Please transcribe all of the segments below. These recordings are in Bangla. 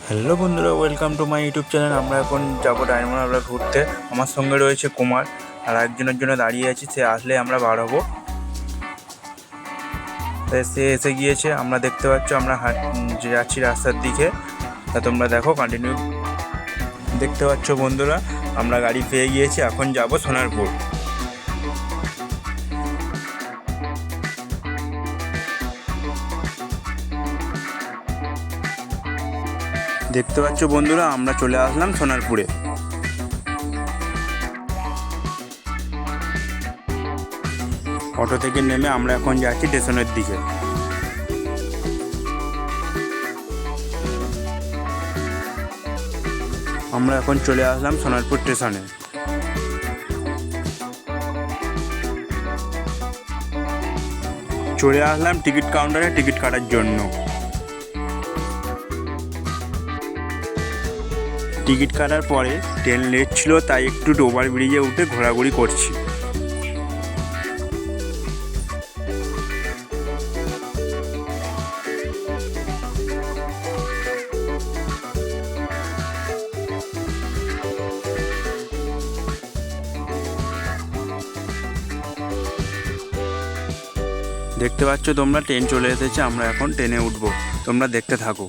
হ্যালো বন্ধুরা, welcome to my YouTube channel. আমরা এখন যাবো ডায়মন্ড হারবার ঘুরতে। আমার সঙ্গে রয়েছে কুমার, আর একজনের জন্য দাঁড়িয়ে আছি। সে আসলে আমরা বার হবো। সে এসে গিয়েছে, আমরা দেখতে পাচ্ছ। আমরা যাচ্ছি রাস্তার দিকে, তা তোমরা দেখো, কন্টিনিউ দেখতে পাচ্ছ বন্ধুরা। আমরা গাড়ি পেয়ে গিয়েছি, এখন যাব সোনারপুর। দেখতে পাচ্ছ বন্ধুরা, আমরা চলে আসলাম সোনারপুরে। অটো থেকে নেমে আমরা এখন যাচ্ছি স্টেশনের দিকে। আমরা এখন চলে আসলাম সোনারপুর স্টেশনে। চলে আসলাম টিকিট কাউন্টারে টিকিট কাটার জন্য। টিকিট কাটার পরে ট্রেন লেট ছিল, তাই একটু ওভার ব্রিজে উঠে ঘোরাঘুরি করছি। দেখতে পাচ্ছ তোমরা, ট্রেন চলে এসেছে। আমরা এখন ট্রেনে উঠবো, তোমরা দেখতে থাকো।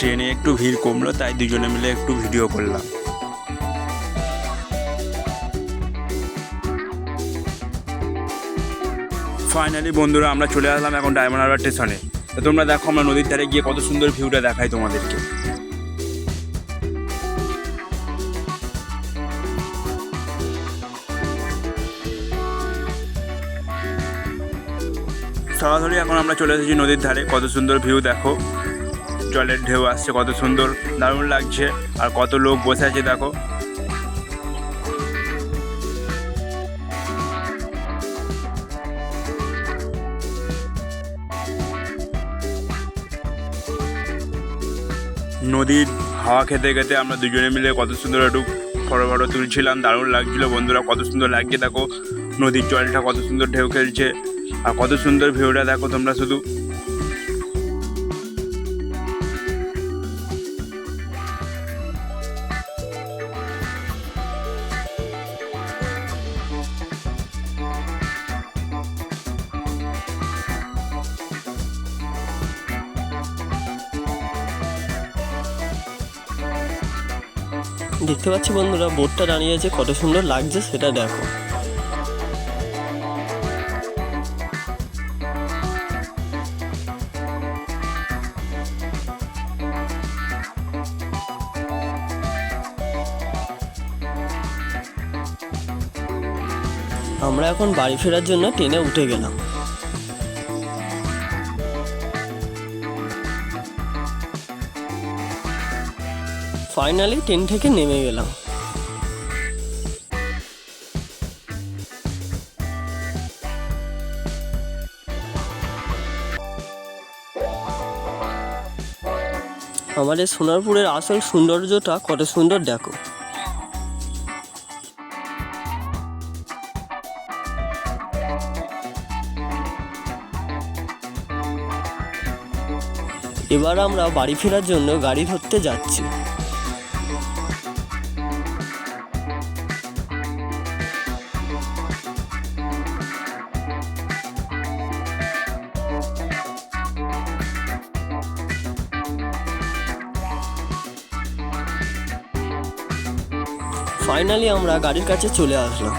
ট্রেনে একটু ভিড় কমলো, তাই দুজনে মিলে একটু ভিডিও করলাম। ফাইনালি বন্ধুরা, আমরা চলে আসলাম এখন ডায়মন্ড হারবার স্টেশনে। তো তোমরা দেখো, আমরা নদীর ধারে গিয়ে কত সুন্দর ভিউটা দেখাই তোমাদেরকে। সরাসরি এখন আমরা চলে এসেছি নদীর ধারে। কত সুন্দর ভিউ দেখো, জলের ঢেউ আসছে, কত সুন্দর, দারুণ লাগছে। আর কত লোক বসে আছে দেখো। নদীর হাওয়া খেতে খেতে আমরা দুজনে মিলে কত সুন্দর একটু ফটো তুলছিলাম, দারুণ লাগছিল বন্ধুরা। কত সুন্দর লাগছে দেখো, নদীর জলটা কত সুন্দর ঢেউ খেলছে, আর কত সুন্দর ভিউটা দেখো তোমরা শুধু। দেখতে পাচ্ছি বন্ধুরা, বোটটা দাঁড়িয়ে আছে, কত সুন্দর লাগছে সেটা দেখো। আমরা এখন বাড়ি ফেরার জন্য ট্রেনে উঠে গেলাম। ফাইনালি ট্রেন থেকে নেমে গেলাম। আমাদের সোনারপুরের আসল সৌন্দর্যটা কত সুন্দর দেখো। এবার আমরা বাড়ি ফেরার জন্য গাড়ি ধরতে যাচ্ছি। ফাইনালি আমরা গাড়ির কাছে চলে আসলাম।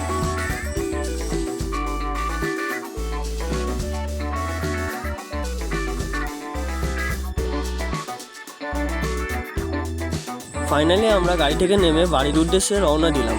ফাইনালি আমরা গাড়ি থেকে নেমে বাড়ির উদ্দেশ্যে রওনা দিলাম।